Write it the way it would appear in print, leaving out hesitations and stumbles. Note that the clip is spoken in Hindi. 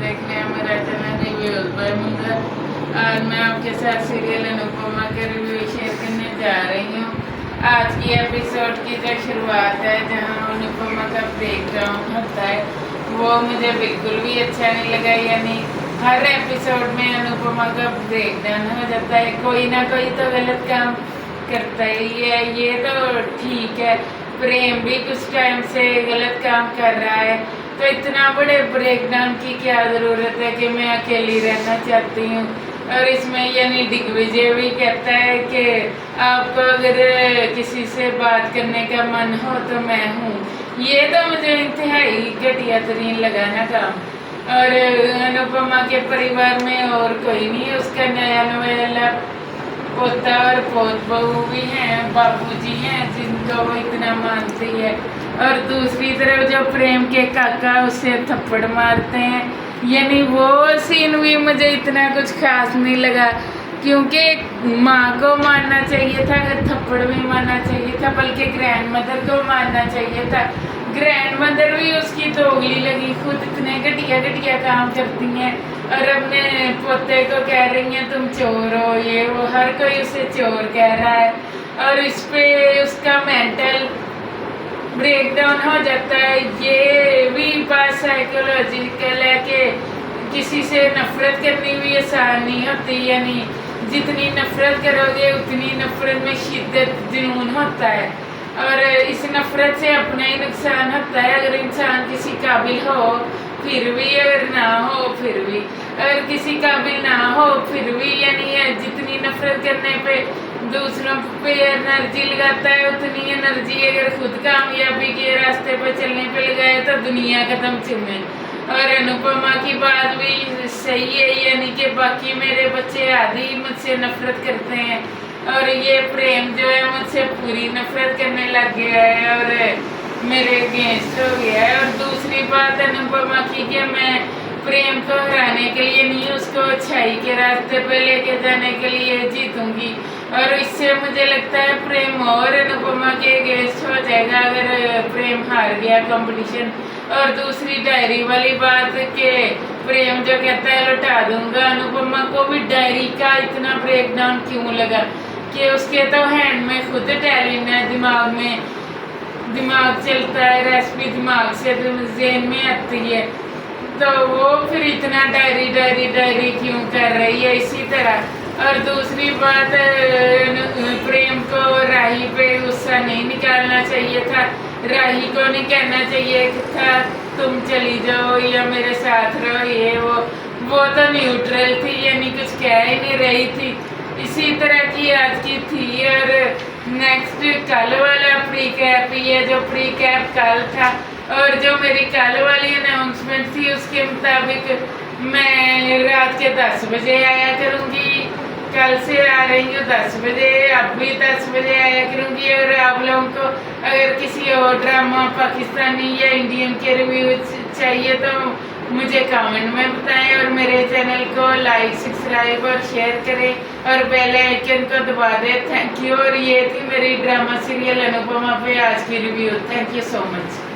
देख रहे हैं मेरा चैनल रिव्यूज बाय मुंगर। आज मैं आपके साथ सीरियल अनुपमा के रिव्यू शेयर करने जा रही हूँ। आज की एपिसोड की जो शुरुआत है, जहाँ अनुपमा का ब्रेकडाउन होता है, वो मुझे बिल्कुल भी अच्छा नहीं लगा। यानी हर एपिसोड में अनुपमा का ब्रेकडाउन हो जाता है, कोई ना कोई तो गलत काम करता ही है। ये तो ठीक है, प्रेम भी कुछ टाइम से गलत काम कर रहा है, तो इतना बड़े ब्रेकडाउन की क्या ज़रूरत है कि मैं अकेली रहना चाहती हूँ। और इसमें यानी दिग्विजय भी कहता है कि आपको अगर किसी से बात करने का मन हो तो मैं हूँ। ये तो मुझे इंतहाई घटिया तरीन लगा ना काम। और अनुपमा के परिवार में और कोई नहीं, उसका नया नवेला पोता और पोत बहू भी हैं, बापूजी हैं जिनको वो इतना मानती है। और दूसरी तरफ जो प्रेम के काका उसे थप्पड़ मारते हैं, यानी वो सीन भी मुझे इतना कुछ खास नहीं लगा, क्योंकि माँ को मारना चाहिए था, अगर थप्पड़ भी मारना चाहिए था, बल्कि ग्रैंड मदर को मारना चाहिए था। ग्रैंड मदर भी उसकी दोगली लगी, खुद इतने घटिया काम करती हैं और अपने पोते को कह रही हैं तुम चोर हो, ये वो, हर कोई उसे चोर कह रहा है। और इस पे उसका मेंटल ब्रेकडाउन हो जाता है। ये भी बात साइकोलॉजिकल है कि किसी से नफरत करनी भी आसान नहीं होती, यानी जितनी नफरत करोगे उतनी नफरत में शिद्दत जुनून होता है, और इस नफरत से अपना ही नुकसान होता है। अगर इंसान किसी काबिल हो फिर भी, अगर ना हो फिर भी, अगर किसी काबिल ना हो फिर भी, यानी जितनी नफरत करने पे दूसरों पे एनर्जी लगाता है, उतनी एनर्जी अगर खुद कामयाबी के रास्ते पर चलने पे लगाए तो दुनिया कदम चुमे। और अनुपमा की बात भी सही है, यानी कि बाकी मेरे बच्चे आदि मुझसे नफरत करते हैं और ये प्रेम जो है मुझसे पूरी नफरत करने लग गया है और मेरे अगेंस्ट हो गया है। और दूसरी बात अनुपमा की कि मैं प्रेम को हराने के लिए नहीं, उसको अच्छाई के रास्ते पे लेके जाने के लिए जीतूंगी। और इससे मुझे लगता है प्रेम और अनुपमा के अगेंस्ट हो जाएगा अगर प्रेम हार गया कंपटीशन। और दूसरी डायरी वाली बात के प्रेम जो कहता है लौटा दूंगा, अनुपमा को भी डायरी का इतना ब्रेकडाउन क्यों लगा कि उसके तो हैंड में खुद टैलेंट है, दिमाग चलता है, रेसिपी दिमाग से जेन में आती है, तो वो फिर इतना डायरी क्यों कर रही है इसी तरह। और दूसरी बात, प्रेम को राही पे गुस्सा नहीं निकालना चाहिए था, राही को नहीं कहना चाहिए था तुम चली जाओ या मेरे साथ रहो, ये वो तो न्यूट्रल थी, यानी कुछ कह ही नहीं रही थी। इसी तरह की आज की थी। और नेक्स्ट कल वाला प्री कैप, ये जो प्री कैप कल था और जो मेरी कल वाली अनाउंसमेंट थी उसके मुताबिक मैं रात के 10 बजे आया करूँगी। कल से आ रही हूँ 10 बजे, अब भी 10 बजे आया करूँगी। और आप लोगों को अगर किसी और ड्रामा पाकिस्तानी या इंडियन के रिव्यू चाहिए तो मुझे कमेंट में बताएं और मेरे चैनल को लाइक, सब्सक्राइब और शेयर करें और बेल आइकन को दबा दें। Thank you. और ये थी मेरी ड्रामा सीरियल अनुपमा पे आज की review. Thank you so much.